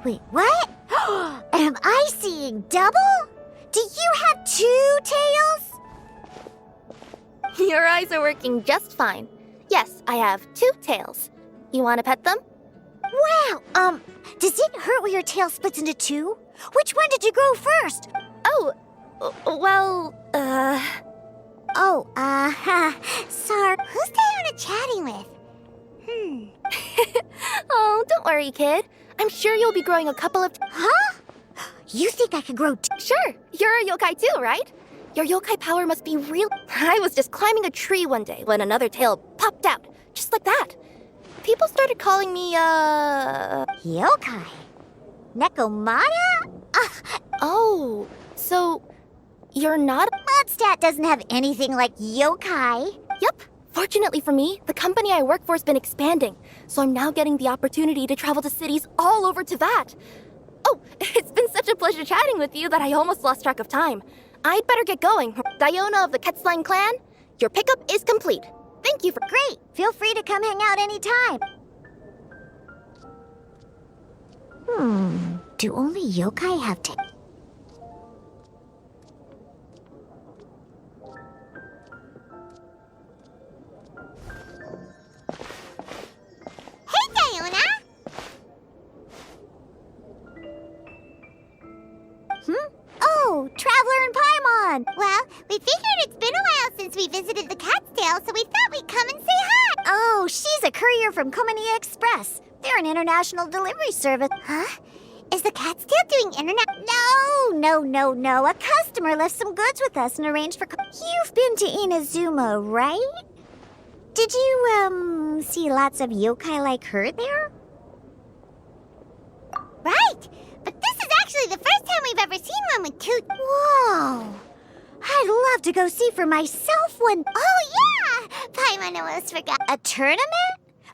Wait, what? Am I seeing double? Do you have 2 tails? Your eyes are working just fine. Yes, I have 2 tails. You want to pet them? Wow, does it hurt when your tail splits into 2? Which one did you grow first? Oh, well, sorry. Who's Diona chatting with? Oh, don't worry, kid. I'm sure you'll be growing a couple of... Huh? You think I could grow Sure, you're a yokai too, right? Your yokai power must be real. I was just climbing a tree one day when another tail popped out, just like that. People started calling me, yokai? Nekomata? Oh, so you're not... Mondstadt doesn't have anything like yokai. Yep. Fortunately for me, the company I work for has been expanding, so I'm now getting the opportunity to travel to cities all over to that. Oh, it's been such a pleasure chatting with you that I almost lost track of time. I'd better get going. Diona of the Quetzline clan, your pickup is complete. Thank you for... Great! Feel free to come hang out anytime. Do only yokai have Hey, Diona! Oh, Traveler and Paimon! Well, we figured it's been a while since we visited the Cat's Tail, so we thought we'd come and say hi! Oh, she's a courier from Komania Express. They're an international delivery service. Huh? Is the Cat's Tail doing internet? No. A customer left some goods with us and arranged for... You've been to Inazuma, right? Did you, see lots of yokai like her there? Right! But this is actually the first time we've ever seen one with 2... Whoa! I'd love to go see for myself one... Oh, yeah! Paimon almost forgot. A tournament?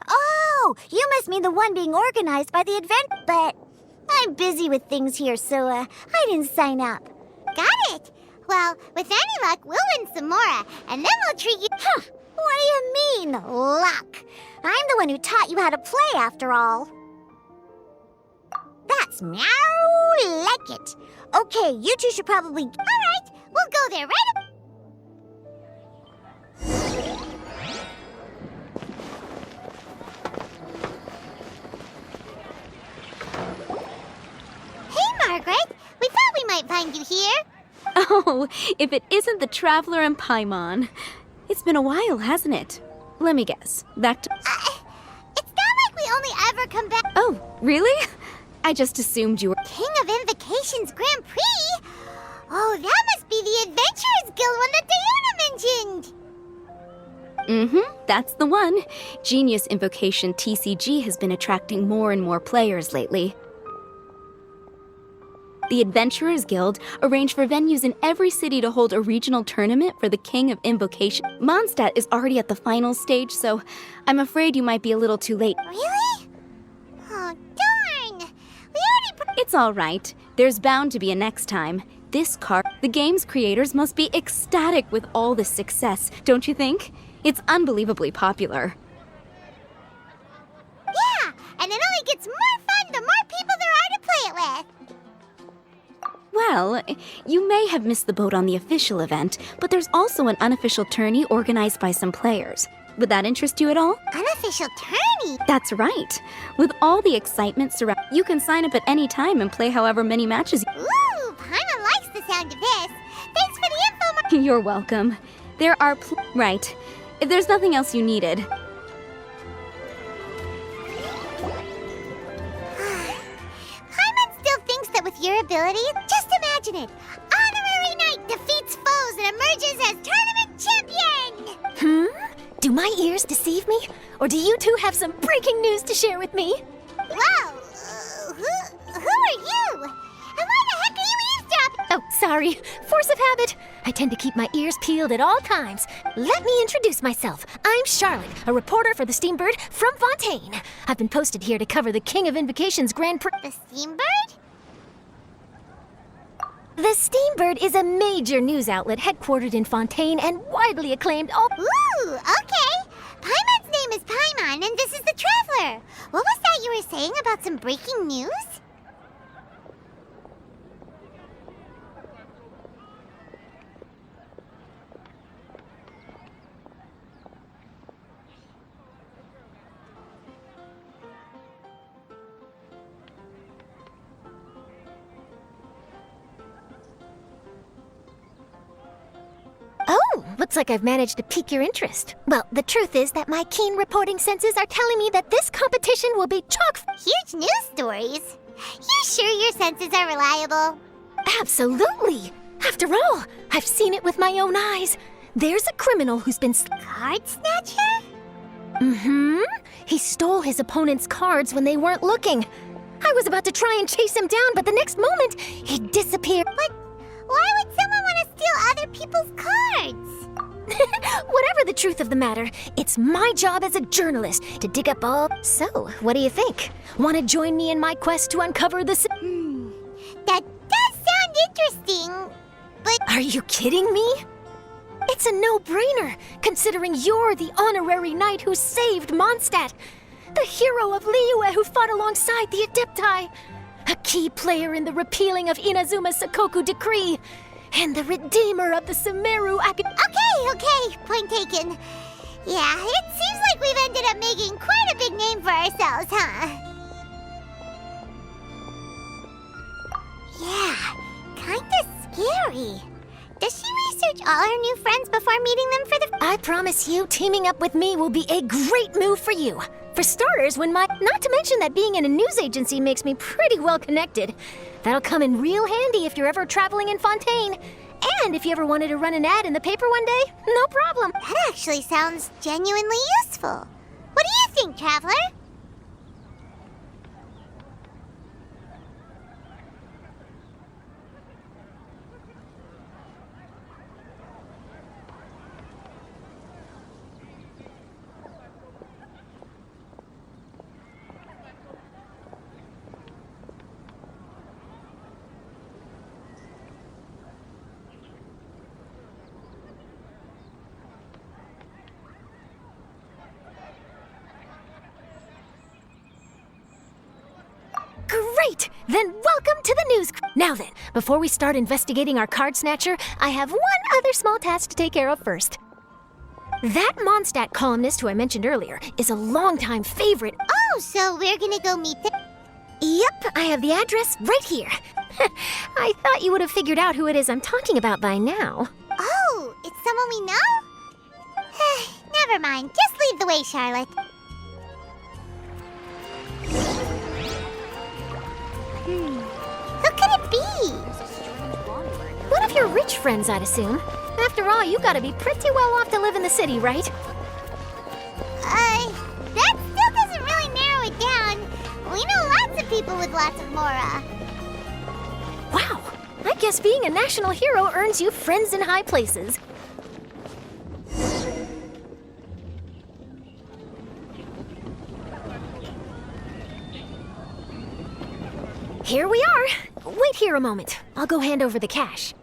Oh, you must mean the one being organized by the event... But I'm busy with things here, so, I didn't sign up. Got it! Well, with any luck, we'll win some more, and then we'll treat you... Huh! What do you mean, luck? I'm the one who taught you how to play, after all. That's meow like it. Okay, you two should probably... All right, we'll go there right... Hey, Margaret. We thought we might find you here. Oh, if it isn't the Traveler and Paimon. It's been a while, hasn't it? Let me guess. Back to... It's not like we only ever come back... Oh, really? I just assumed you were... King of Invocations Grand Prix? Oh, that must be the Adventurers Guild one that Diana mentioned! That's the one. Genius Invocation TCG has been attracting more and more players lately. The Adventurers Guild arranged for venues in every city to hold a regional tournament for the King of Invocation. Mondstadt is already at the final stage, so I'm afraid you might be a little too late. Really? Oh, darn! We already... It's all right. There's bound to be a next time. This card, the game's creators must be ecstatic with all this success, don't you think? It's unbelievably popular. Yeah, and it only gets more fun the more people there are to play it with. Well, you may have missed the boat on the official event, but there's also an unofficial tourney organized by some players. Would that interest you at all? Unofficial tourney? That's right. With all the excitement surrounding, you can sign up at any time and play however many matches you... Ooh, Paimon likes the sound of this. Thanks for the info, You're welcome. There are right. If there's nothing else you needed... Paimon still thinks that with your ability, just imagine it. Honorary Knight defeats foes and emerges as tournament champion! Do my ears deceive me? Or do you two have some breaking news to share with me? Whoa! Who are you? And why the heck are you eavesdropping? Oh, sorry. Force of habit. I tend to keep my ears peeled at all times. Let me introduce myself. I'm Charlotte, a reporter for the Steambird from Fontaine. I've been posted here to cover the King of Invocations Grand Prix. The Steambird? The Steambird is a major news outlet headquartered in Fontaine and widely acclaimed all... Ooh, okay. Paimon's name is Paimon, and this is the Traveler. What was that you were saying about some breaking news? Looks like I've managed to pique your interest. Well, the truth is that my keen reporting senses are telling me that this competition will be chock. Huge news stories. You sure your senses are reliable? Absolutely! After all, I've seen it with my own eyes. There's a criminal who's been. Card snatcher? Mm-hmm. He stole his opponent's cards when they weren't looking. I was about to try and chase him down, but the next moment, he disappeared. But why would someone want to steal other people's cards? Whatever the truth of the matter, it's my job as a journalist to dig up all. So, what do you think? Want to join me in my quest to uncover the. That does sound interesting, but Are you kidding me? It's a no-brainer, considering you're the honorary knight who saved Mondstadt, the hero of Liyue who fought alongside the Adepti, a key player in the repealing of Inazuma's Sakoku decree, and the redeemer of the Sumeru Academy. okay, point taken. Yeah, it seems like we've ended up making quite a big name for ourselves, huh? Yeah, kinda scary. Does she research all her new friends before meeting them for the... I promise you, teaming up with me will be a great move for you. For starters, not to mention that being in a news agency makes me pretty well connected. That'll come in real handy if you're ever traveling in Fontaine. And if you ever wanted to run an ad in the paper one day, no problem. That actually sounds genuinely useful. What do you think, Traveler? Great! Then welcome to the news. Now then, before we start investigating our card snatcher, I have one other small task to take care of first. That Mondstadt columnist who I mentioned earlier is a longtime favorite. Oh, so we're gonna go meet them? Yep, I have the address right here. I thought you would have figured out who it is I'm talking about by now. Oh, it's someone we know? Never mind, just lead the way, Charlotte. Who could it be? One of your rich friends, I'd assume. After all, you gotta be pretty well off to live in the city, right? That still doesn't really narrow it down. We know lots of people with lots of mora. Wow, I guess being a national hero earns you friends in high places. Here we are. Wait here a moment. I'll go hand over the cash.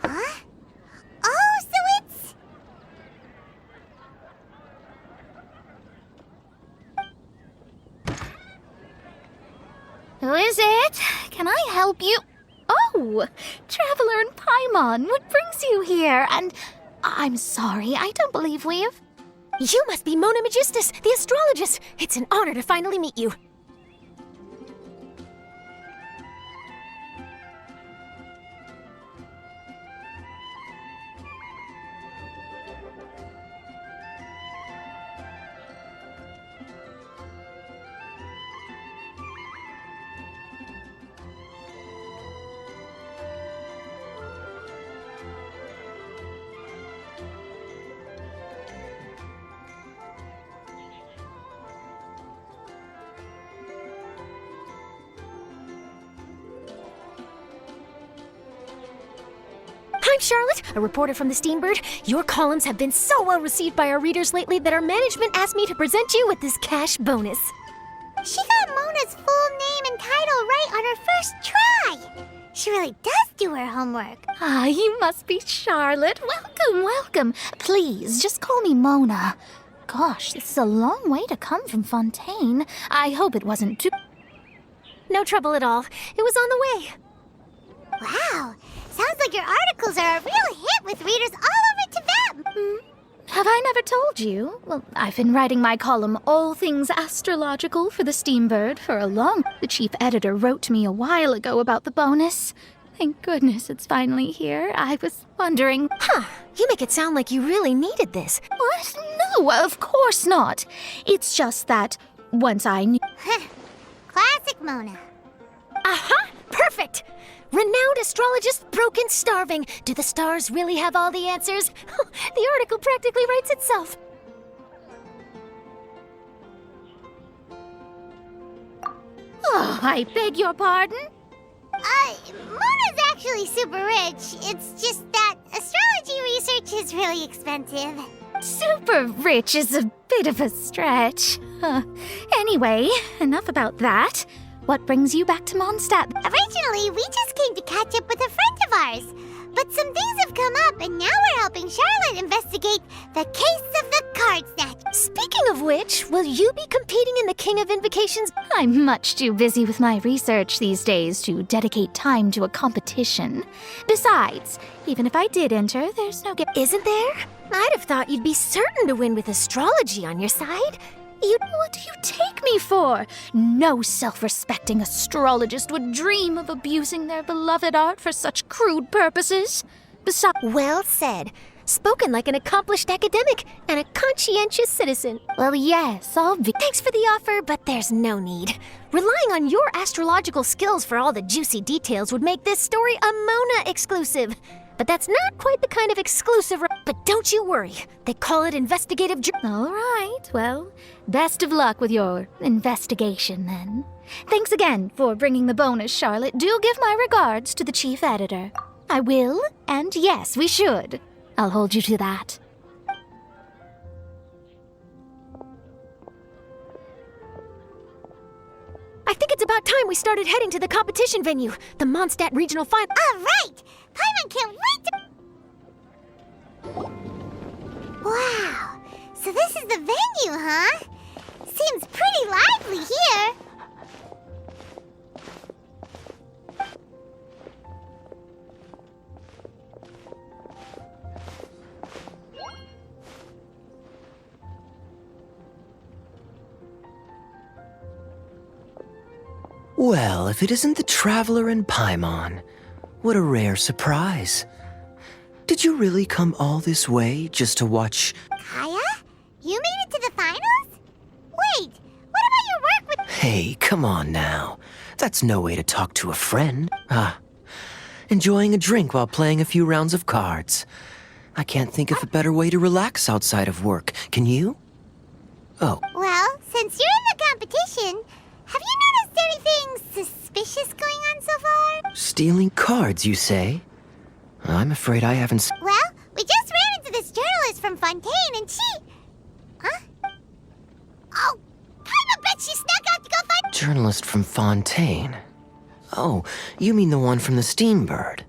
Huh? Oh, so it's... Who is it? Can I help you? Oh, Traveler and Paimon, what brings you here? And I'm sorry, I don't believe we've... You must be Mona Magistus, the astrologist. It's an honor to finally meet you. I'm Charlotte, a reporter from the Steambird. Your columns have been so well received by our readers lately that our management asked me to present you with this cash bonus. She got Mona's full name and title right on her first try. She really does do her homework. Ah, you must be Charlotte. Welcome, welcome. Please, just call me Mona. Gosh, this is a long way to come from Fontaine. I hope it wasn't too... No trouble at all. It was on the way. Wow, sounds like your articles are a real hit with readers all over Tibet. Have I never told you? Well, I've been writing my column, All Things Astrological, for the Steambird for a long... The chief editor wrote to me a while ago about the bonus. Thank goodness it's finally here. I was wondering... Huh, you make it sound like you really needed this. What? No, of course not. It's just that once I knew... Classic Mona. Aha! Perfect! Renowned astrologist broken starving. Do the stars really have all the answers? The article practically writes itself. Oh, I beg your pardon? Mona's actually super rich. It's just that astrology research is really expensive. Super rich is a bit of a stretch. Anyway, enough about that. What brings you back to Mondstadt? Originally, we just came to catch up with a friend of ours. But some things have come up, and now we're helping Charlotte investigate the case of the card snatch. Speaking of which, will you be competing in the King of Invocations? I'm much too busy with my research these days to dedicate time to a competition. Besides, even if I did enter, there's no Isn't there? I'd have thought you'd be certain to win with astrology on your side. What do you take me for? No self-respecting astrologist would dream of abusing their beloved art for such crude purposes. Besides... Well said. Spoken like an accomplished academic and a conscientious citizen. Well, yes, I'll be... Thanks for the offer, but there's no need. Relying on your astrological skills for all the juicy details would make this story a Mona exclusive. But that's not quite the kind of exclusive... But don't you worry. They call it investigative... All right, well, best of luck with your investigation, then. Thanks again for bringing the bonus, Charlotte. Do give my regards to the chief editor. I will, and yes, we should. I'll hold you to that. I think it's about time we started heading to the competition venue, the Mondstadt Regional Final. All right! Paimon can't wait to... Wow! So this is the venue, huh? Seems pretty lively here. Well, if it isn't the Traveler and Paimon, what a rare surprise. Did you really come all this way just to watch... Kaya? You made it to the finals? Wait, what about your work with... Hey, come on now. That's no way to talk to a friend. Enjoying a drink while playing a few rounds of cards. I can't think of a better way to relax outside of work. Can you? Oh. Well, since you're in the competition, have you noticed anything suspicious going on so far? Stealing cards, you say? I'm afraid I haven't... Well, we just ran into this journalist from Fontaine and she... Huh? Oh, I bet she snuck out to go find... Journalist from Fontaine. Oh, you mean the one from the Steambird.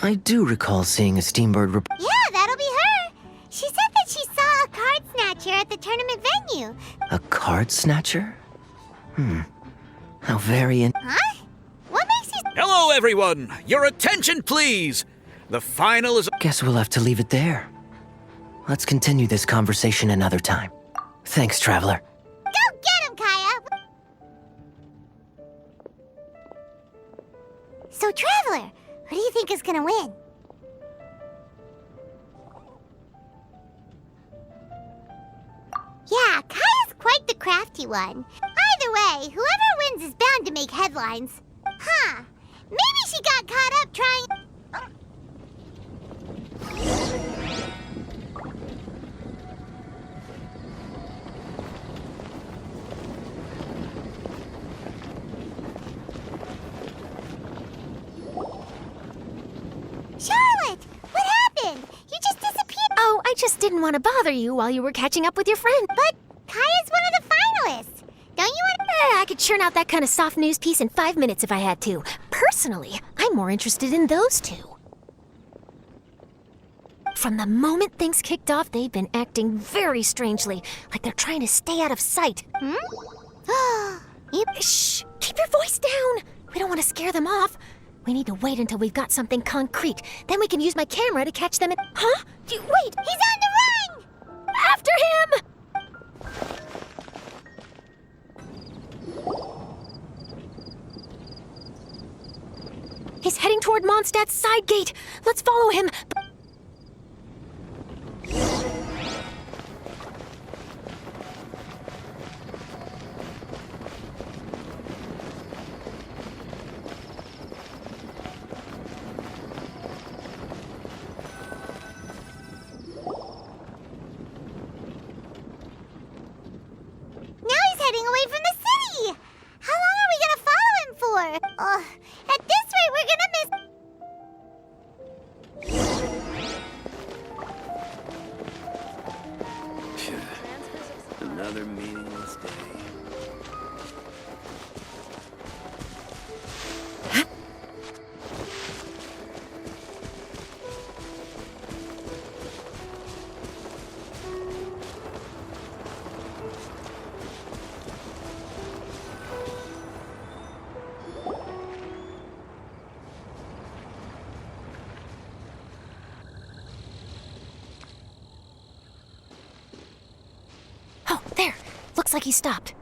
I do recall seeing a Steambird Yeah, that'll be her. She said that she saw a card snatcher at the tournament venue. A card snatcher? How very Huh? What makes you... Hello, everyone! Your attention, please! The final is... Guess we'll have to leave it there. Let's continue this conversation another time. Thanks, Traveler. Go get him, Kaya! So, Traveler, who do you think is gonna win? Yeah, Kaya's quite the crafty one. Either way, whoever wins is bound to make headlines. Huh. Maybe she got caught up trying... Charlotte! What happened? You just disappeared. Oh, I just didn't want to bother you while you were catching up with your friend. But Kaya's one of the finalists. Don't you want to... I could churn out that kind of soft news piece in 5 minutes if I had to. Personally, I'm more interested in those two. From the moment things kicked off, they've been acting very strangely, like they're trying to stay out of sight. Shh! Keep your voice down! We don't want to scare them off. We need to wait until we've got something concrete. Then we can use my camera to catch them in... Huh? Wait! He's on the run! After him! He's heading toward Mondstadt's side gate. Let's follow him. Now he's heading away from the city! How long are we gonna follow him for? At this rate, we're gonna miss... Another meaningless day. Oh, there. Looks like he stopped.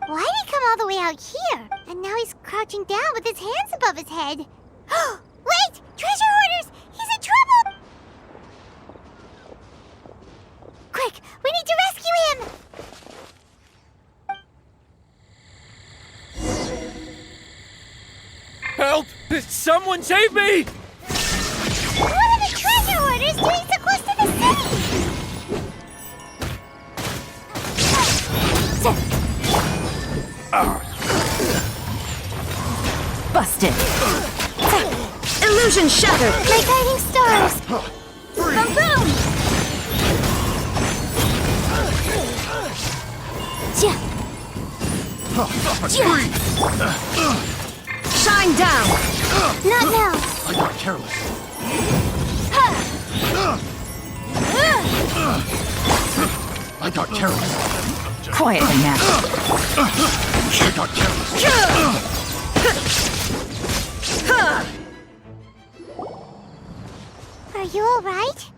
Why did he come all the way out here? And now he's crouching down with his hands above his head. Wait! Treasure hoarders! He's in trouble! Quick! We need to rescue him! Help! Someone save me! What are the treasure hoarders doing so close to the city? Busted. Illusion shattered. My guiding stars! Boom, boom. Shine down. Not now! I got careless. I got careless. Quietly now. I got careless. Are you alright?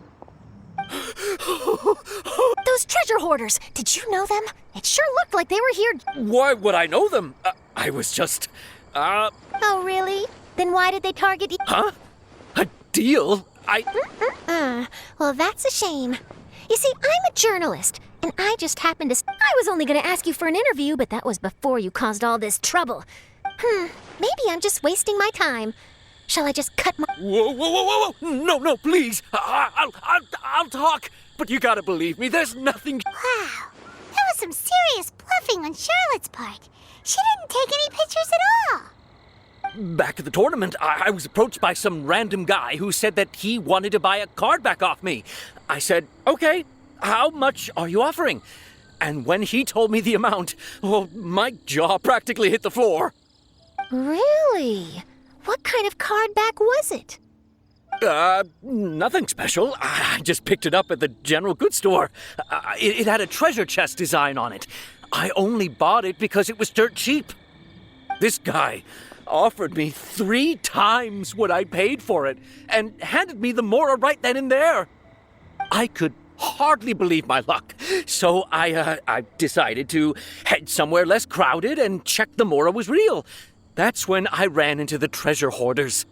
Those treasure hoarders, did you know them? It sure looked like they were here. Why would I know them? I was just... Oh, really? Then why did they target you? Huh? A deal? Well, that's a shame. You see, I'm a journalist, and I just happened to... I was only going to ask you for an interview, but that was before you caused all this trouble. Maybe I'm just wasting my time. Shall I just cut my... Whoa, whoa, whoa, whoa, whoa! No, please! I'll talk! But you gotta believe me, there's nothing... Wow, that was some serious bluffing on Charlotte's part. She didn't take any pictures at all. Back at the tournament, I was approached by some random guy who said that he wanted to buy a card back off me. I said, okay, how much are you offering? And when he told me the amount, my jaw practically hit the floor. Really? What kind of card back was it? Nothing special. I just picked it up at the general goods store. It had a treasure chest design on it. I only bought it because it was dirt cheap. This guy offered me 3 times what I paid for it and handed me the Mora right then and there. I could hardly believe my luck, so I decided to head somewhere less crowded and check the Mora was real. That's when I ran into the treasure hoarders.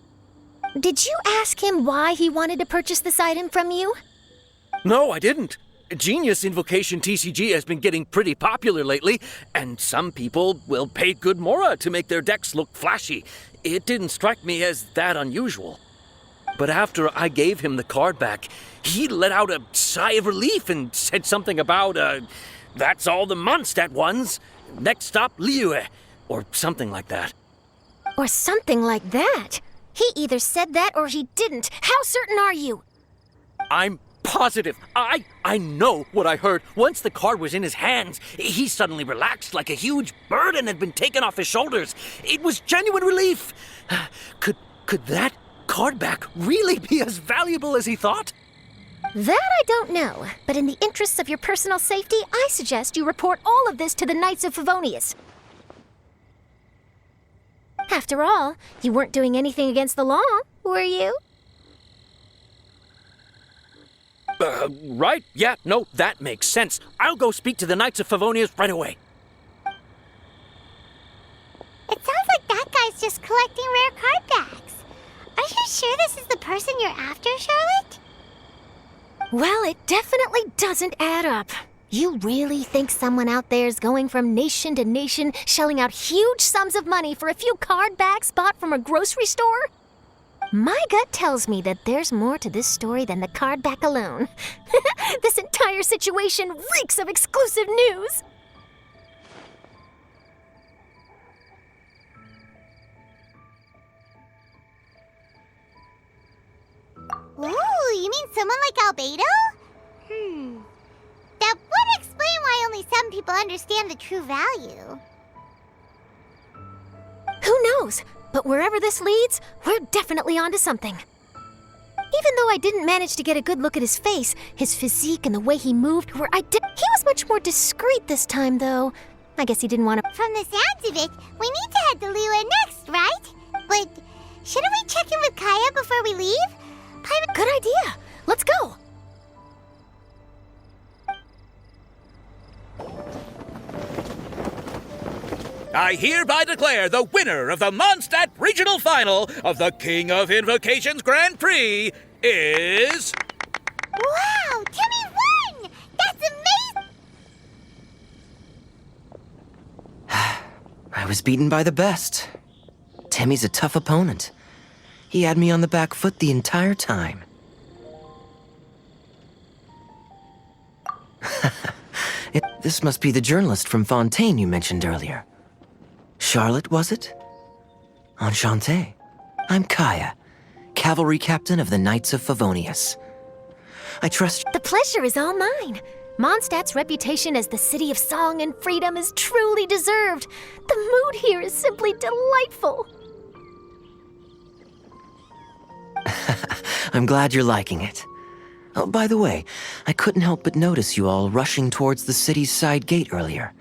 Did you ask him why he wanted to purchase this item from you? No, I didn't. Genius Invocation TCG has been getting pretty popular lately, and some people will pay good Mora to make their decks look flashy. It didn't strike me as that unusual. But after I gave him the card back, he let out a sigh of relief and said something about, that's all the Mondstadt ones. Next stop, Liyue, or something like that. Or something like that. He either said that or he didn't. How certain are you? I'm positive. I know what I heard. Once the card was in his hands, he suddenly relaxed like a huge burden had been taken off his shoulders. It was genuine relief. Could that card back really be as valuable as he thought? That I don't know, but in the interests of your personal safety, I suggest you report all of this to the Knights of Favonius. After all, you weren't doing anything against the law, were you? Right? Yeah, no, that makes sense. I'll go speak to the Knights of Favonius right away. It sounds like that guy's just collecting rare card backs. Are you sure this is the person you're after, Charlotte? Well, it definitely doesn't add up. You really think someone out there's going from nation to nation, shelling out huge sums of money for a few card backs bought from a grocery store? My gut tells me that there's more to this story than the card back alone. This entire situation reeks of exclusive news. Ooh, you mean someone like Albedo? That would explain why only some people understand the true value. Who knows? But wherever this leads, we're definitely onto something. Even though I didn't manage to get a good look at his face, his physique and the way he moved he was much more discreet this time, though. I guess he didn't want to. From the sounds of it, we need to head to Liyue next, right? But shouldn't we check in with Kaya before we leave? Good idea. Let's go. I hereby declare the winner of the Mondstadt Regional Final of the King of Invocations Grand Prix is... Wow, Timmy won! That's amazing! I was beaten by the best. Timmy's a tough opponent. He had me on the back foot the entire time. This must be the journalist from Fontaine you mentioned earlier. Charlotte, was it? Enchanté. I'm Kaya, cavalry captain of the Knights of Favonius. I trust... The pleasure is all mine. Mondstadt's reputation as the city of song and freedom is truly deserved. The mood here is simply delightful. I'm glad you're liking it. Oh, by the way, I couldn't help but notice you all rushing towards the city's side gate earlier.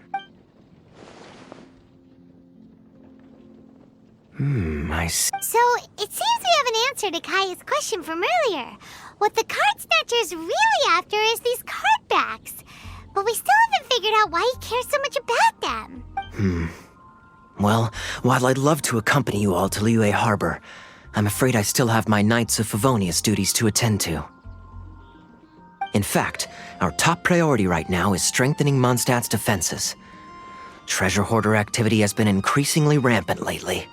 I see. So, it seems we have an answer to Kaya's question from earlier. What the card snatcher's really after is these card backs. But we still haven't figured out why he cares so much about them. Well, while I'd love to accompany you all to Liyue Harbor, I'm afraid I still have my Knights of Favonius duties to attend to. In fact, our top priority right now is strengthening Mondstadt's defenses. Treasure hoarder activity has been increasingly rampant lately.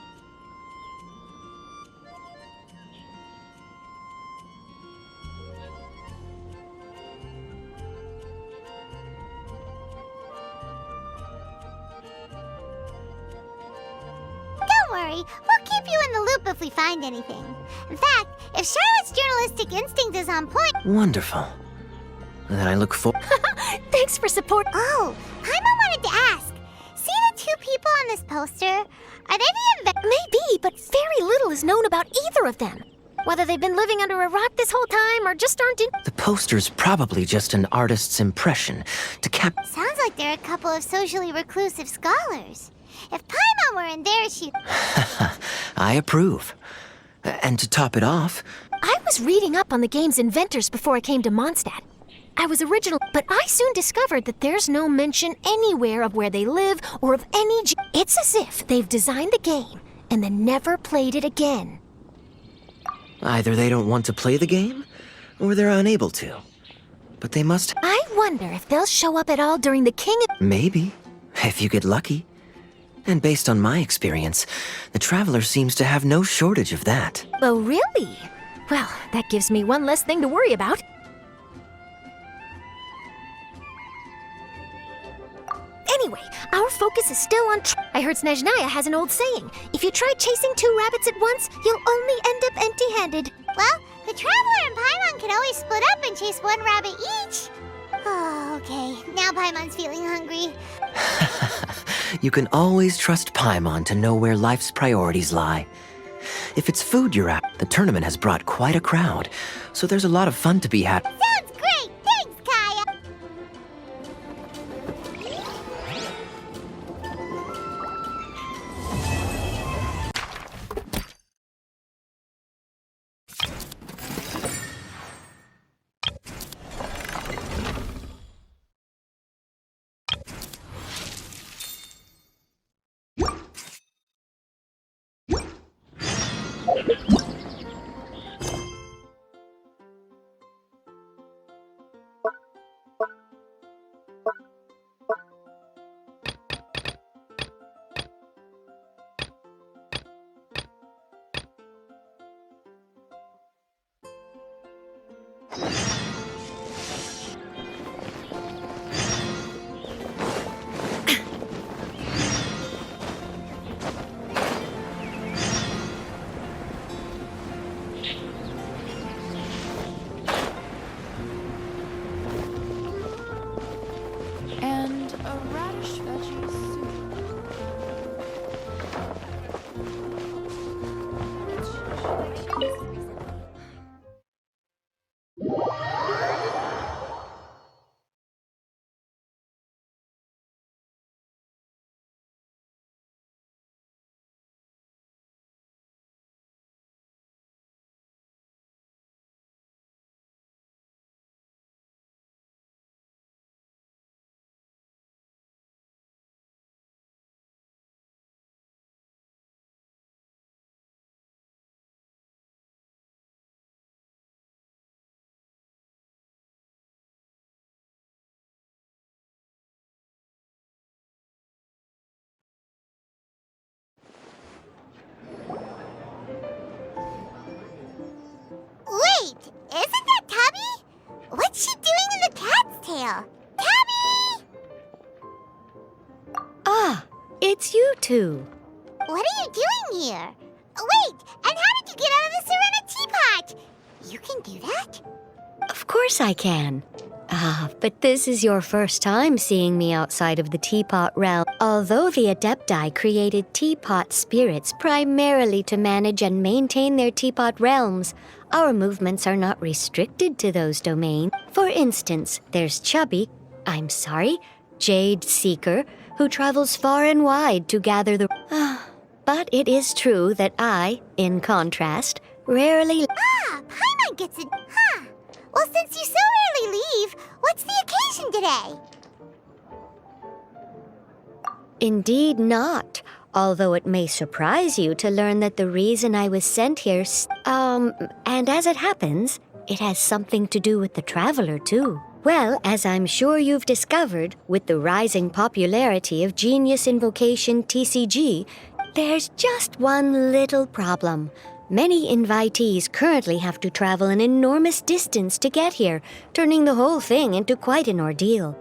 Don't worry, we'll keep you in the loop if we find anything. In fact, if Charlotte's journalistic instinct is on point... Wonderful. Then I look forward... Thanks for support. Oh, Paimon wanted to ask. See the two people on this poster? Are they the Maybe, but very little is known about either of them. Whether they've been living under a rock this whole time or just aren't in... The poster's probably just an artist's impression to Sounds like they're a couple of socially reclusive scholars. If Paimon were in there, she... I approve. And to top it off... I was reading up on the game's inventors before I came to Mondstadt. I was original, but I soon discovered that there's no mention anywhere of where they live or of any... It's as if they've designed the game and then never played it again. Either they don't want to play the game, or they're unable to. But they must... I wonder if they'll show up at all during the King of... Maybe, if you get lucky. And based on my experience, the Traveler seems to have no shortage of that. Oh, really? Well, that gives me one less thing to worry about. Anyway, our focus is still on... I heard Snezhnaya has an old saying. If you try chasing two rabbits at once, you'll only end up empty-handed. Well, the Traveler and Paimon can always split up and chase one rabbit each. Oh, okay. Now Paimon's feeling hungry. You can always trust Paimon to know where life's priorities lie. If it's food you're at, the tournament has brought quite a crowd, so there's a lot of fun to be had. Sounds great! Thanks, Kaya! And a radish veggie soup. Wait, isn't that Tabby? What's she doing in the cat's tail? Tabby! Ah, it's you two. What are you doing here? Wait, and how did you get out of the Serena teapot? You can do that? Of course I can. Ah, but this is your first time seeing me outside of the teapot realm. Although the Adepti created teapot spirits primarily to manage and maintain their teapot realms, our movements are not restricted to those domains. For instance, there's Jade Seeker, who travels far and wide to gather the... But it is true that I, in contrast, rarely... Paimon gets it. Huh. Well, since you so rarely leave, what's the occasion today? Indeed not. Although it may surprise you to learn that the reason I was sent here, and as it happens, it has something to do with the Traveler, too. Well, as I'm sure you've discovered, with the rising popularity of Genius Invocation TCG, there's just one little problem. Many invitees currently have to travel an enormous distance to get here, turning the whole thing into quite an ordeal.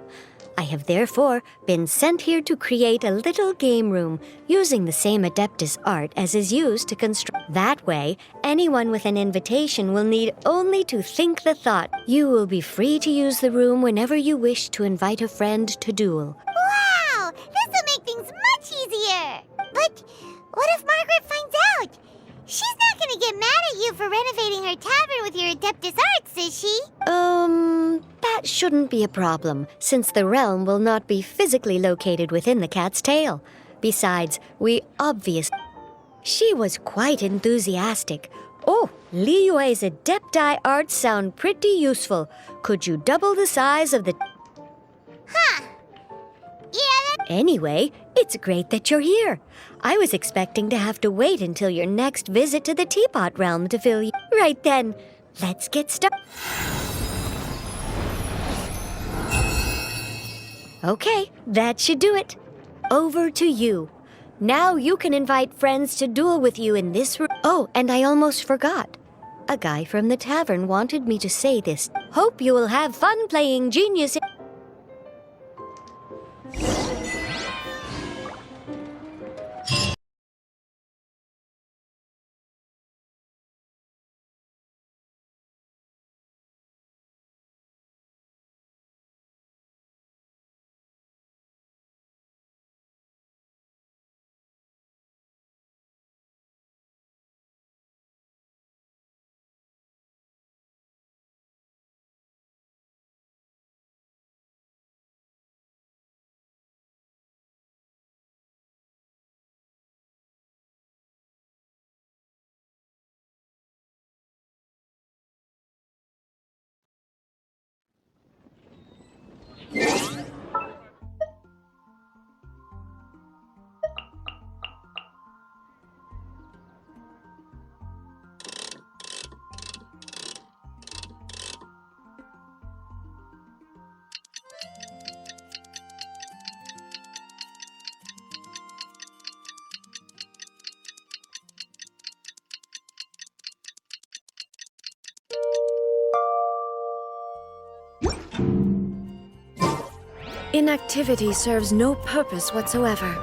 I have therefore been sent here to create a little game room using the same Adeptus art as is used to construct. That way, anyone with an invitation will need only to think the thought. You will be free to use the room whenever you wish to invite a friend to duel. Wow! This will make things much easier! But what if Margaret finds out? She's not gonna get mad at you for renovating her tavern with your Adeptus arts, is she? That shouldn't be a problem, since the realm will not be physically located within the cat's tail. Besides, She was quite enthusiastic. Oh, Liyue's Adepti arts sound pretty useful. Could you double the size of the... Huh. Yeah, Anyway, it's great that you're here. I was expecting to have to wait until your next visit to the Teapot Realm to fill you. Right then, let's get started. Okay, that should do it. Over to you. Now you can invite friends to duel with you in this room. Oh, and I almost forgot. A guy from the tavern wanted me to say this. Hope you will have fun playing Genius. Inactivity serves no purpose whatsoever.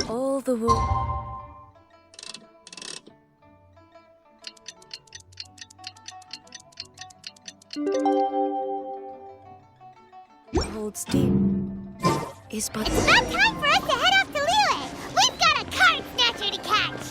All the hold steam is but. It's about time for us to head off to Liyue! We've got a card snatcher to catch!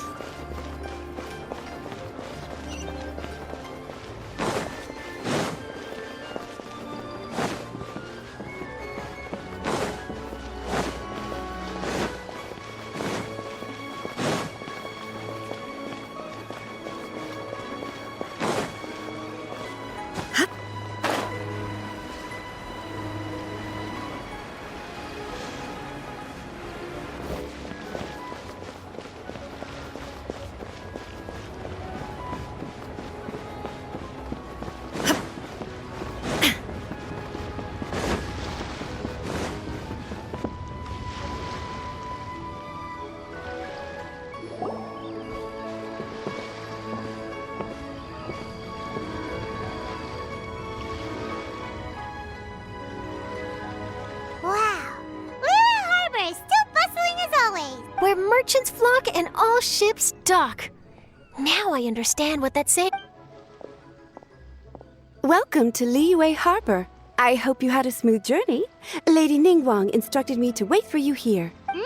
Where merchants flock and all ships dock. Now I understand what that's saying. Welcome to Liyue Harbor. I hope you had a smooth journey. Lady Ningguang instructed me to wait for you here. Hmm?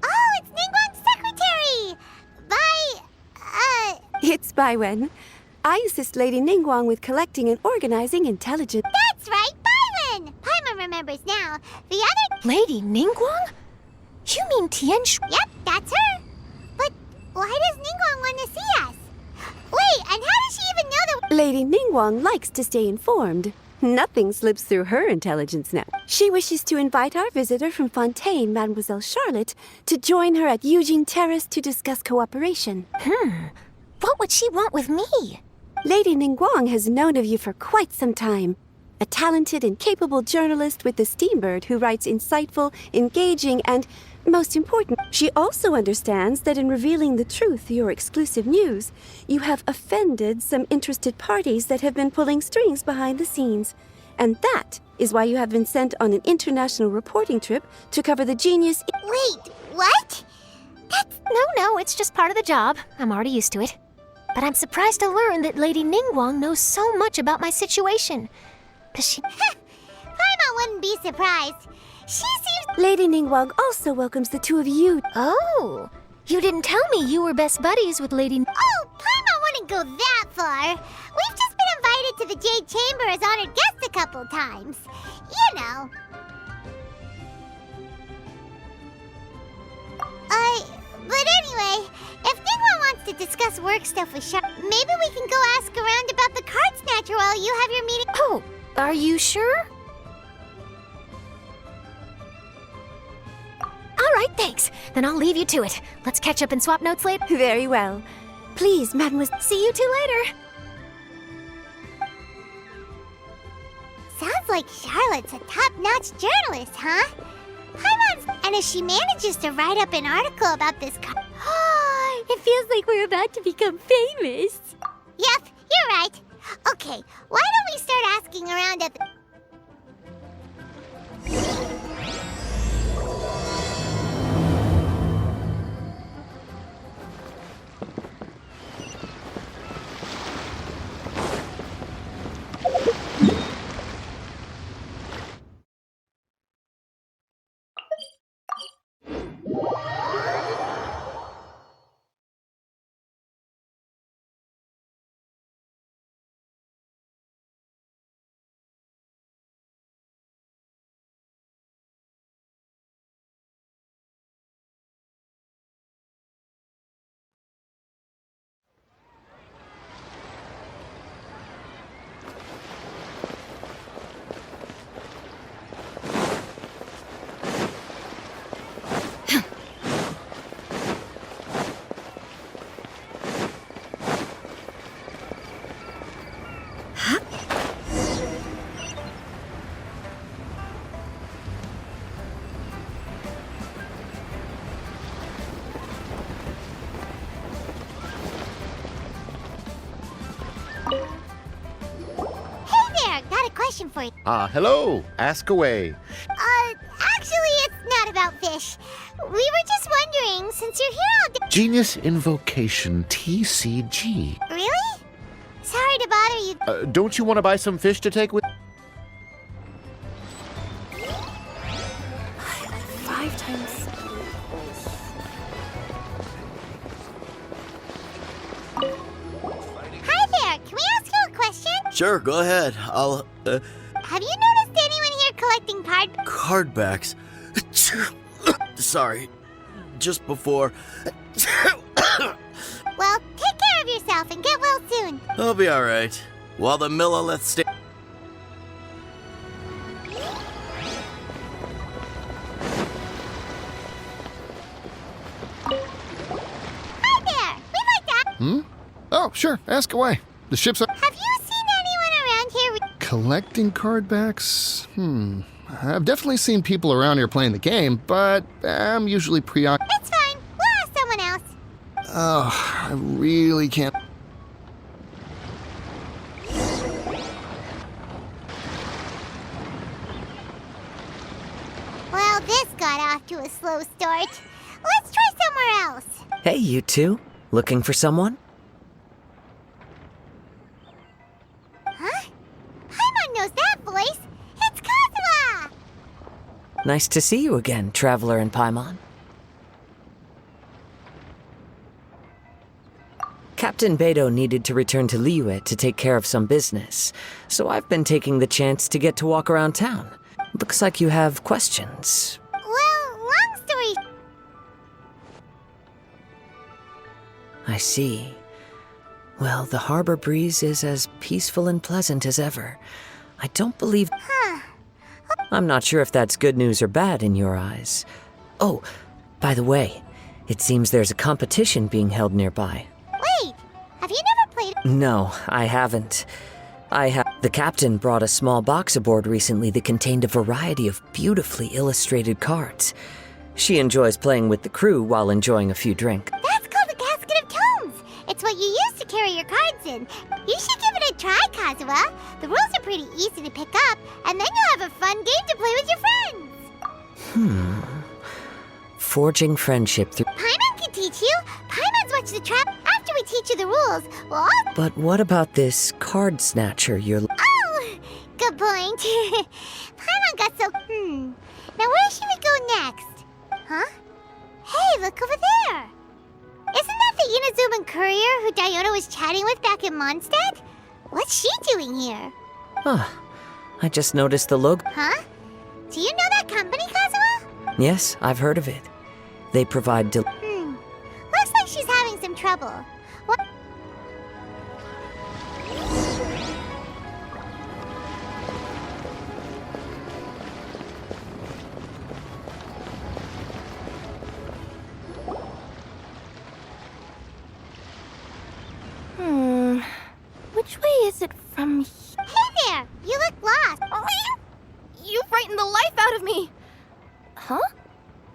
Oh, it's Ningguang's secretary! It's Baiwen. I assist Lady Ningguang with collecting and organizing intelligence. That's right, Baiwen! Paimon remembers now. The other... Lady Ningguang? You mean Tian Shui? Yep, that's her. But why does Ningguang want to see us? Wait, and how does she even know that... Lady Ningguang likes to stay informed. Nothing slips through her intelligence now. She wishes to invite our visitor from Fontaine, Mademoiselle Charlotte, to join her at Eugene Terrace to discuss cooperation. What would she want with me? Lady Ningguang has known of you for quite some time. A talented and capable journalist with the Steambird who writes insightful, engaging, and, most important, she also understands that in revealing the truth, your exclusive news, you have offended some interested parties that have been pulling strings behind the scenes. And that is why you have been sent on an international reporting trip to cover the genius... Wait, what? No, it's just part of the job. I'm already used to it. But I'm surprised to learn that Lady Ningguang knows so much about my situation. Does she... Paimon wouldn't be surprised. She seems... Lady Ningguang also welcomes the two of you. Oh, you didn't tell me you were best buddies with Lady... Oh, Paimon wouldn't go that far. We've just been invited to the Jade Chamber as honored guests a couple times. You know. But anyway, if Ningguang wants to discuss work stuff with Sharp, maybe we can go ask around about the card snatcher while you have your meeting. Oh, are you sure? All right, thanks. Then I'll leave you to it. Let's catch up and swap notes later. Very well. Please, Mademoiselle... See you two later. Sounds like Charlotte's a top-notch journalist, huh? And if she manages to write up an article about this card... It feels like we're about to become famous. Yep, you're right. Okay, why don't we start asking around at the... Hey there, got a question for you. Hello. Ask away. Actually, it's not about fish. We were just wondering, since you're here all day. Genius Invocation TCG. Really? Sorry to bother you. Don't you want to buy some fish to take with? 5 times. Hi there, can we ask you a question? Sure, go ahead. I'll, Have you noticed anyone here collecting card backs. Sorry. Just before. Well, take care of yourself and get well soon. I'll be alright. While the Millilith stay. Hi there, we'd like to ask. Oh, sure. Ask away. The ship's Have you seen anyone around here? collecting card backs. I've definitely seen people around here playing the game, but I'm usually preoccupied. It's fine, we'll ask someone else. Oh, I really can't. Well, this got off to a slow start. Let's try somewhere else. Hey, you two. Looking for someone? Huh? Paimon knows that voice. It's Kazuha! Nice to see you again, Traveler and Paimon. Captain Beidou needed to return to Liyue to take care of some business, so I've been taking the chance to get to walk around town. Looks like you have questions. Well, long story. I see. Well, the harbor breeze is as peaceful and pleasant as ever. I don't believe... I'm not sure if that's good news or bad in your eyes. Oh, by the way, it seems there's a competition being held nearby. Wait, have you never played? No, I haven't. The captain brought a small box aboard recently that contained a variety of beautifully illustrated cards. She enjoys playing with the crew while enjoying a few drinks. That's called the Casket of Tomes. It's what you use to carry your cards in. You should give it a try, Kazuha. The rules are pretty easy to pick up, and then you'll have a fun game to play with your friends. Forging friendship through... Paimon can teach you. Paimon's watched the trap. After we teach you the rules, we'll all... But what about this card snatcher you're... Oh, good point. Paimon got so... Now where should we go next? Huh? Hey, look over there. Isn't that the Inazuman courier who Diona was chatting with back in Mondstadt? What's she doing here? I just noticed the logo. Huh? Do you know that company, Kazuha? Yes, I've heard of it. They provide... Looks like she's having some trouble. What? Which way is it from here? Hey there! You look lost. You frightened the life out of me! Huh?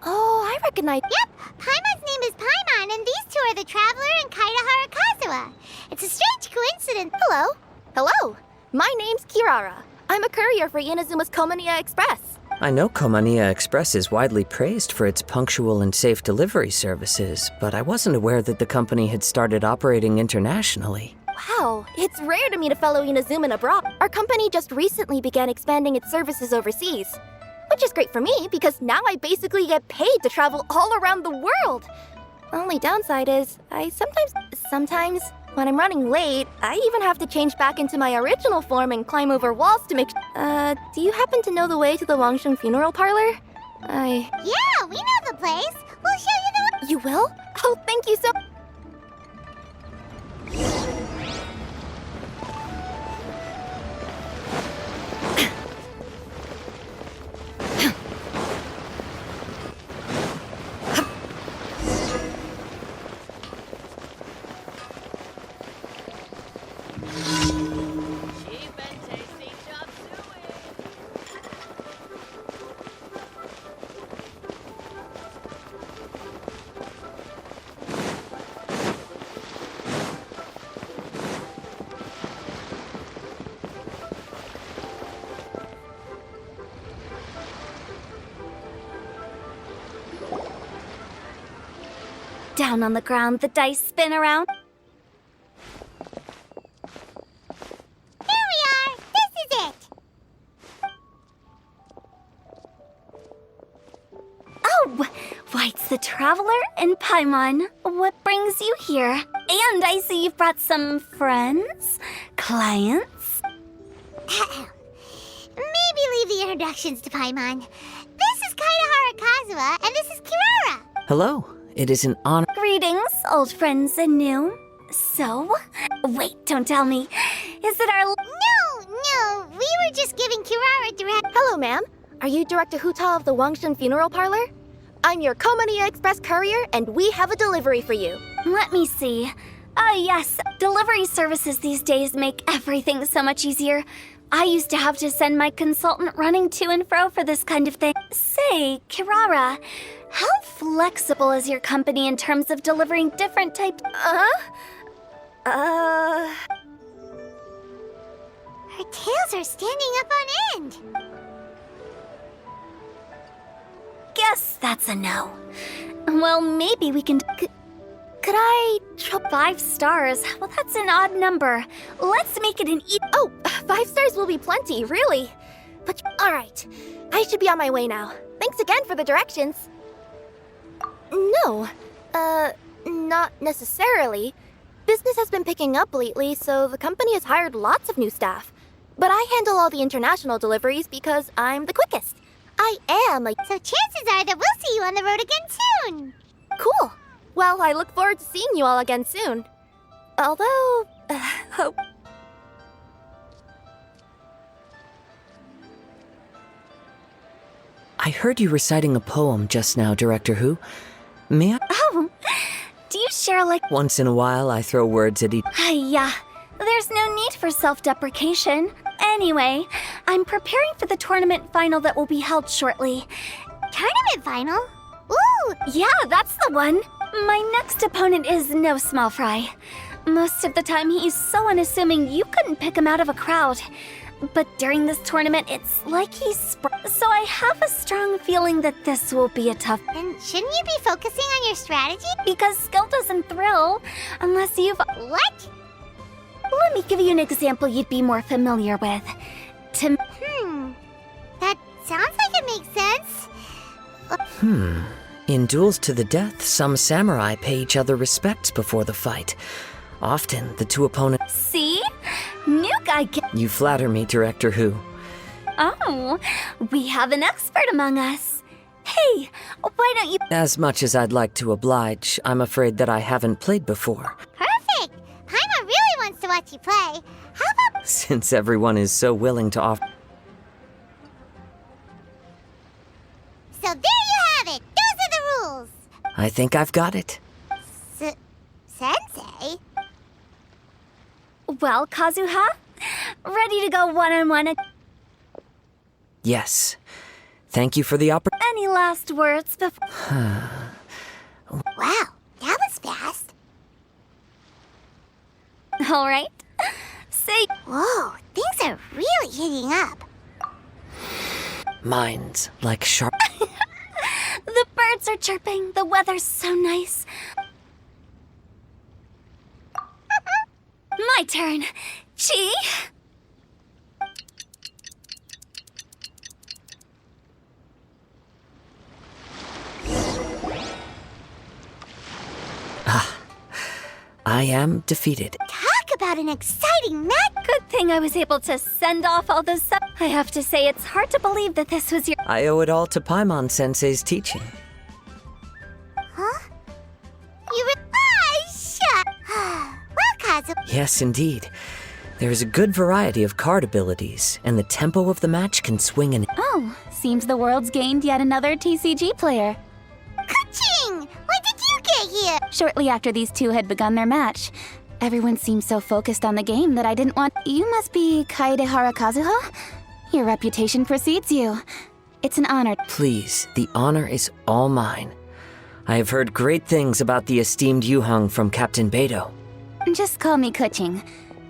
Oh, I recognize... Yep, Paimon's name is Paimon, and these two are the Traveler and Kaitahara Kazuha. It's a strange coincidence. Hello. My name's Kirara. I'm a courier for Inazuma's Komaniya Express. I know Komania Express is widely praised for its punctual and safe delivery services, but I wasn't aware that the company had started operating internationally. Wow, it's rare to meet a fellow Inazuman abroad. Our company just recently began expanding its services overseas. Which is great for me, because now I basically get paid to travel all around the world. Only downside is, I sometimes, when I'm running late, I even have to change back into my original form and climb over walls to make do you happen to know the way to the Wangsheng funeral parlor? Yeah, we know the place. We'll show you the way. You will? Oh, thank you so... Down on the ground, the dice spin around. Here we are. This is it. Oh, why, it's the Traveler and Paimon. What brings you here? And I see you've brought some friends? Clients? Maybe leave the introductions to Paimon. This is Kaidahara Kazuha, and this is Kirara. Hello, it is an honor. Greetings, old friends and new. So, wait, don't tell me. Is it our... No, we were just giving Kirara direct... Hello, ma'am. Are you Director Huta of the Wangsheng funeral parlor? I'm your Komania Express courier, and we have a delivery for you. Let me see. Yes, delivery services these days make everything so much easier. I used to have to send my consultant running to and fro for this kind of thing. Say, Kirara, how flexible is your company in terms of delivering different types? Her tails are standing up on end. Guess that's a no. Well, maybe we can... Could I... 5 stars? Well, that's an odd number. Let's make it an Oh, 5 stars will be plenty, really. But, alright. I should be on my way now. Thanks again for the directions. No. Not necessarily. Business has been picking up lately, so the company has hired lots of new staff. But I handle all the international deliveries because I'm the quickest. I am a... So chances are that we'll see you on the road again soon. Cool. Well, I look forward to seeing you all again soon. Although... I heard you reciting a poem just now, Director Who. May I? Oh, do you share like... Once in a while, I throw words at each... Yeah, there's no need for self-deprecation. Anyway, I'm preparing for the tournament final that will be held shortly. Tournament final? Ooh! Yeah, that's the one. My next opponent is no small fry. Most of the time, he's so unassuming you couldn't pick him out of a crowd. But during this tournament, it's like he's... So I have a strong feeling that this will be a tough... Then shouldn't you be focusing on your strategy? Because skill doesn't thrill unless you've... What? Let me give you an example you'd be more familiar with. That sounds like it makes sense. In duels to the death, some samurai pay each other respects before the fight. Often, the two opponents... See? New guy You flatter me, Director Who. Oh, we have an expert among us. Hey, why don't you... As much as I'd like to oblige, I'm afraid that I haven't played before. Perfect! Paimon really wants to watch you play. How about... Since everyone is so willing to offer... So there you have it! Those are the rules! I think I've got it. Sensei? Well, Kazuha? Ready to go one-on-one? Yes. Thank you for the opportunity. Any last words before... Wow, that was fast. All right. Say... Whoa, things are really heating up. Minds like sharp. The birds are chirping. The weather's so nice. My turn. Chi? I am defeated. Talk about an exciting match. Good thing I was able to send off all those. I have to say, it's hard to believe that this was your. I owe it all to Paimon Sensei's teaching. Huh? Shut. Well, Kazu. Yes, indeed. There is a good variety of card abilities, and the tempo of the match can swing an. Oh, seems the world's gained yet another TCG player. Kuching! When did you get here? Shortly after these two had begun their match. Everyone seemed so focused on the game that I didn't want. You must be Kaedehara Kazuha? Your reputation precedes you. It's an honor. Please, the honor is all mine. I have heard great things about the esteemed Yuheng from Captain Beidou. Just call me Kuching.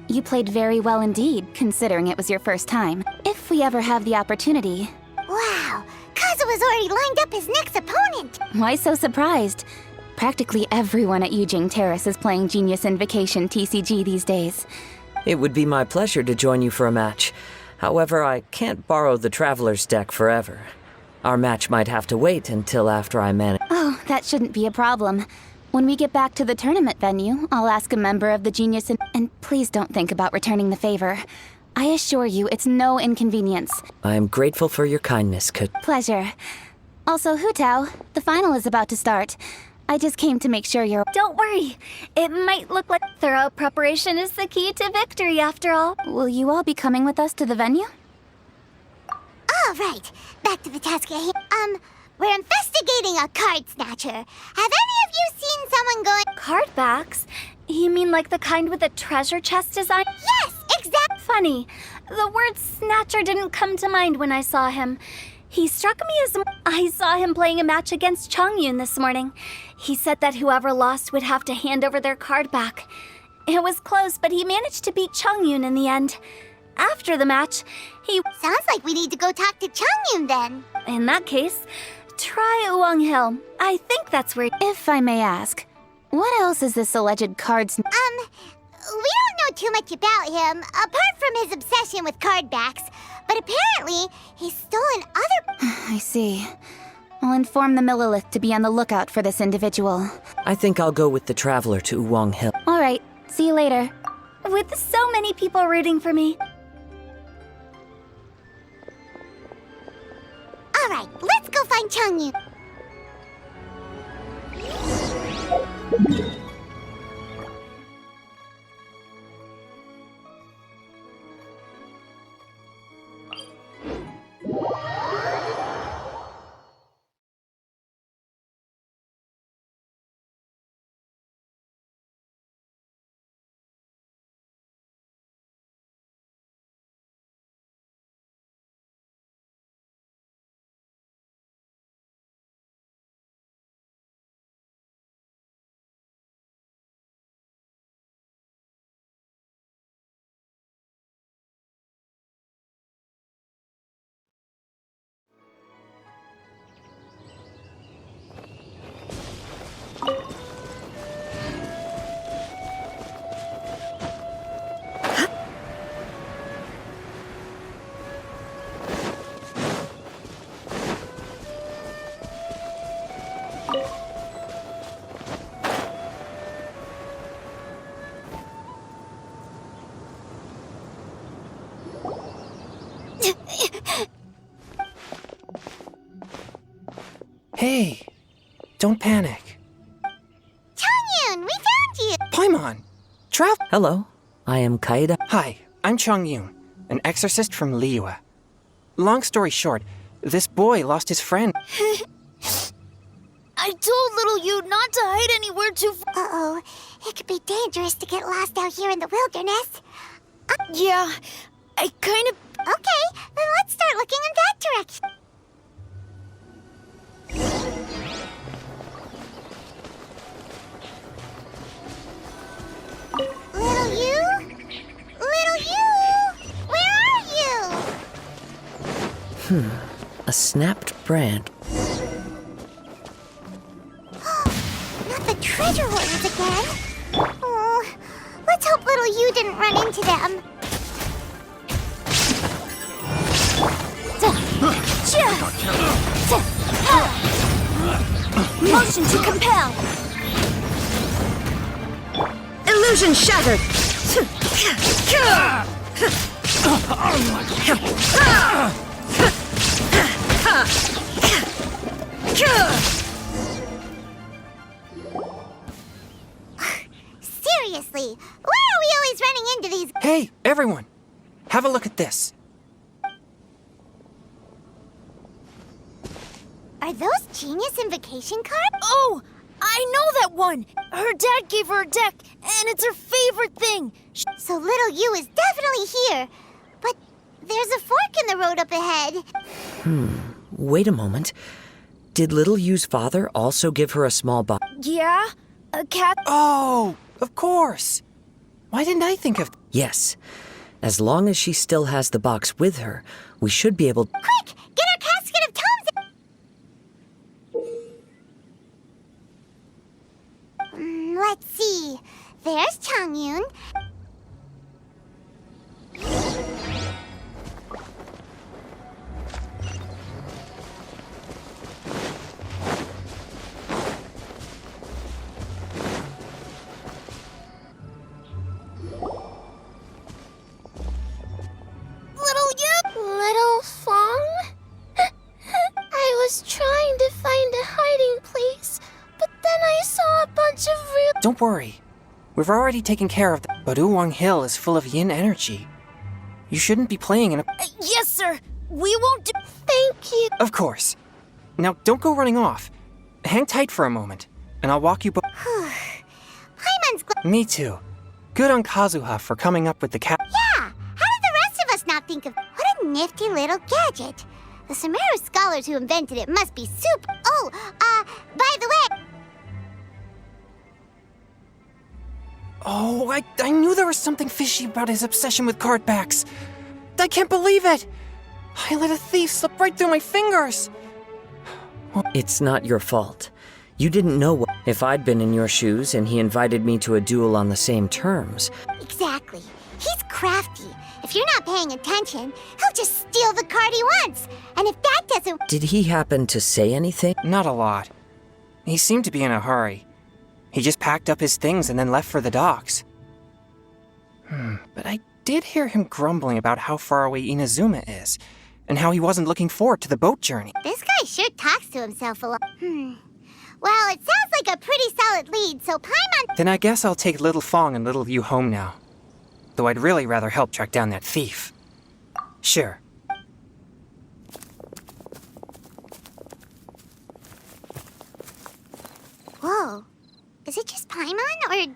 You played very well indeed, considering it was your first time. If we ever have the opportunity. Wow, Kazuha's already lined up his next opponent. Why so surprised? Practically everyone at Yujing Terrace is playing Genius Invocation TCG these days. It would be my pleasure to join you for a match. However, I can't borrow the Traveler's deck forever. Our match might have to wait until after I manage. Oh, that shouldn't be a problem. When we get back to the tournament venue, I'll ask a member of the Genius and please don't think about returning the favor. I assure you, it's no inconvenience. I am grateful for your kindness, Pleasure. Also, Hu Tao, the final is about to start. I just came to make sure you're. Don't worry. It might look like thorough preparation is the key to victory, after all. Will you all be coming with us to the venue? All right, back to the task at hand. We're investigating a card snatcher. Have any of you seen someone going? Cardbacks? You mean like the kind with the treasure chest design? Yes, exactly. Funny. The word snatcher didn't come to mind when I saw him. He struck me as I saw him playing a match against Chongyun this morning. He said that whoever lost would have to hand over their card back. It was close, but he managed to beat Chongyun in the end. After the match, he... Sounds like we need to go talk to Chongyun then. In that case, try Uwang Hill. I think that's where... If I may ask, what else is this alleged cards... We don't know too much about him, apart from his obsession with card backs. But apparently, he's stolen other... I see. I'll inform the Millilith to be on the lookout for this individual. I think I'll go with the Traveler to Uwang Hill. All right, see you later. With so many people rooting for me. All right, let's go find Chongyun. Hey, don't panic. Chongyun, we found you! Paimon! Hello, I am Kaida. Hi, I'm Chongyun, an exorcist from Liyue. Long story short, this boy lost his friend. I told little you not to hide anywhere too far. Uh-oh, it could be dangerous to get lost out here in the wilderness. Yeah, I kind of... Okay, then let's start looking in that direction. Little you? Little you? Where are you? A snapped branch. Not the treasure hoarders again. Oh, let's hope little you didn't run into them. Motion to compel! Illusion shattered! Seriously, why are we always running into these? Hey, everyone! Have a look at this. Are those genius invocation cards? Oh! I know that one! Her dad gave her a deck, and it's her favorite thing! So little you is definitely here. But there's a fork in the road up ahead. Wait a moment. Did Little Yu's father also give her a small box? Yeah? A cat? Oh, of course! Why didn't I think of... Yes. As long as she still has the box with her, we should be able... Quick! Get our casket of tomes! Let's see. There's Changyun. Little Fong? I was trying to find a hiding place, but then I saw a bunch of real... Don't worry. We've already taken care of that. But Uwang Hill is full of yin energy. You shouldn't be playing in a... Yes, sir! We won't do... Thank you. Of course. Now, don't go running off. Hang tight for a moment, and I'll walk you... Paimon's Me too. Good on Kazuha for coming up with the cat... Yeah! How did the rest of us not think of... What a nifty little gadget. The Sumeru scholars who invented it must be super... Oh, by the way... Oh, I knew there was something fishy about his obsession with card backs. I can't believe it! I let a thief slip right through my fingers! It's not your fault. You didn't know what... If I'd been in your shoes and he invited me to a duel on the same terms... Exactly. He's crafty. If you're not paying attention, he'll just steal the card he wants. And if that doesn't... Did he happen to say anything? Not a lot. He seemed to be in a hurry. He just packed up his things and then left for the docks. But I did hear him grumbling about how far away Inazuma is, and how he wasn't looking forward to the boat journey. This guy sure talks to himself a lot. Well, it sounds like a pretty solid lead, so Paimon... Then I guess I'll take Little Fong and Little Yu home now. Though I'd really rather help track down that thief. Sure. Whoa. Is it just Paimon, or...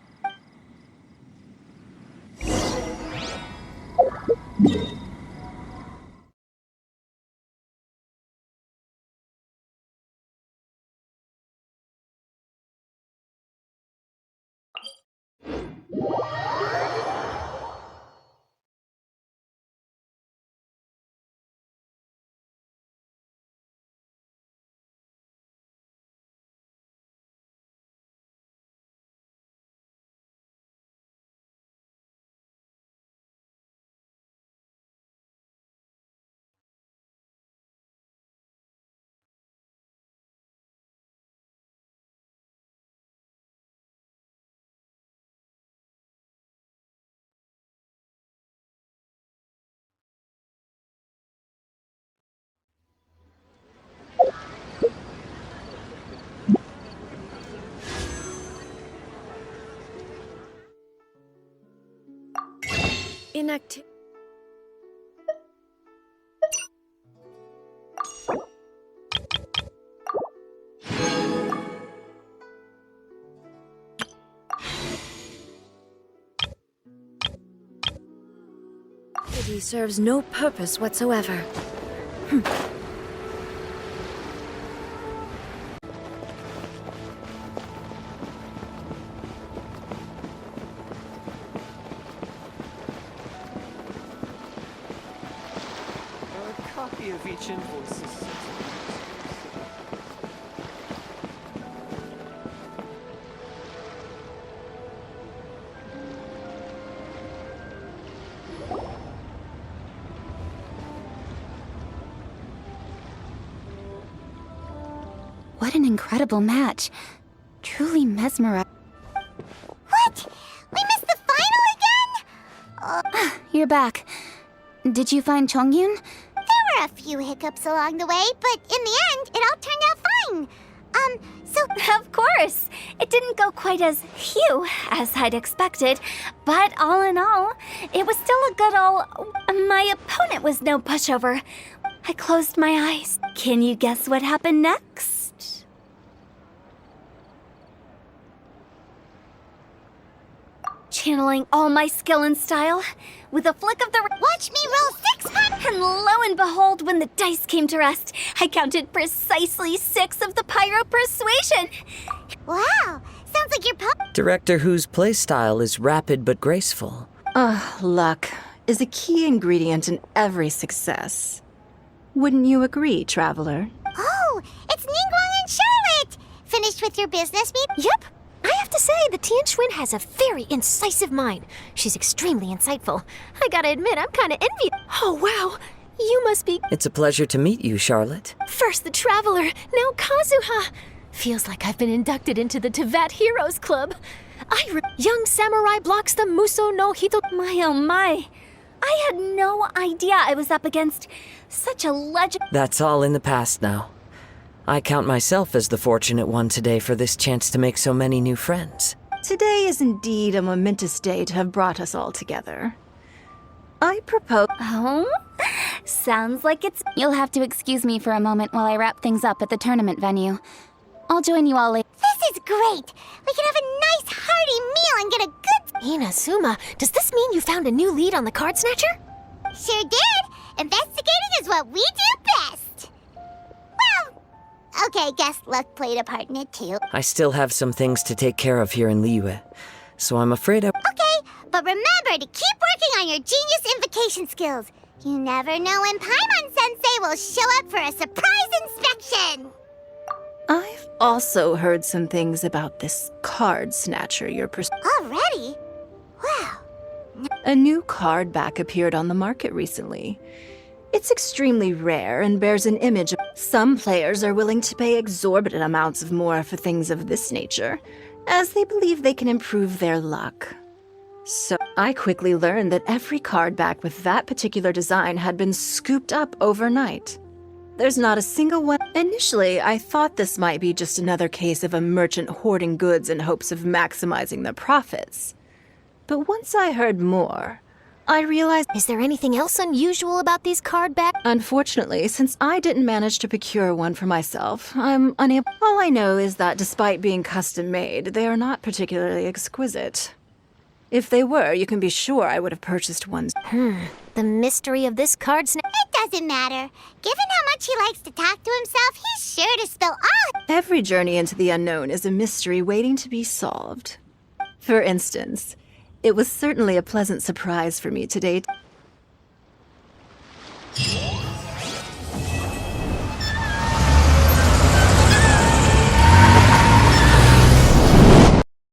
Inactive. It serves no purpose whatsoever. A copy of each invoice is What an incredible match. Truly mesmerizing. What? We missed the final again? You're back. Did you find Chongyun? There were a few hiccups along the way, but in the end, it all turned out fine. Of course! It didn't go quite as phew as I'd expected, but all in all, it was still a good ol'. My opponent was no pushover. I closed my eyes. Can you guess what happened next? Channeling all my skill and style, with a flick of the watch me roll 600. And lo and behold, when the dice came to rest, I counted precisely 6 of the Pyro Persuasion. Wow, sounds like your Director whose playstyle is rapid but graceful. Luck is a key ingredient in every success. Wouldn't you agree, Traveler? Oh, it's Ningguang and Charlotte! Finished with your business meet? Yep. I have to say, the Tian Schwinn has a very incisive mind. She's extremely insightful. I gotta admit, I'm kinda envious. Oh, wow. You must be... It's a pleasure to meet you, Charlotte. First the Traveler, now Kazuha. Feels like I've been inducted into the Tevat Heroes Club. Young samurai blocks the Muso no Hito... My oh my. I had no idea I was up against such a legend. That's all in the past now. I count myself as the fortunate one today for this chance to make so many new friends. Today is indeed a momentous day to have brought us all together. I propose... Oh? Sounds like it's... You'll have to excuse me for a moment while I wrap things up at the tournament venue. I'll join you all later. This is great! We can have a nice hearty meal and get a good... Inazuma, does this mean you found a new lead on the Card Snatcher? Sure did! Investigating is what we do best! Well, okay, guess luck played a part in it too. I still have some things to take care of here in Liyue, so I'm afraid I... Okay, but remember to keep working on your genius invocation skills. You never know when Paimon-sensei will show up for a surprise inspection! I've also heard some things about this Card Snatcher you're pursuing. Already? Wow. A new card back appeared on the market recently. It's extremely rare and bears an image of... Some players are willing to pay exorbitant amounts of more for things of this nature, as they believe they can improve their luck. So I quickly learned that every card back with that particular design had been scooped up overnight. There's not a single one. Initially, I thought this might be just another case of a merchant hoarding goods in hopes of maximizing their profits. But once I heard more, I realized... Is there anything else unusual about these card backs? Unfortunately, since I didn't manage to procure one for myself, I'm unable... All I know is that despite being custom-made, they are not particularly exquisite. If they were, you can be sure I would have purchased one. The mystery of this card snatcher... It doesn't matter. Given how much he likes to talk to himself, he's sure to spill all... Every journey into the unknown is a mystery waiting to be solved. For instance, it was certainly a pleasant surprise for me today.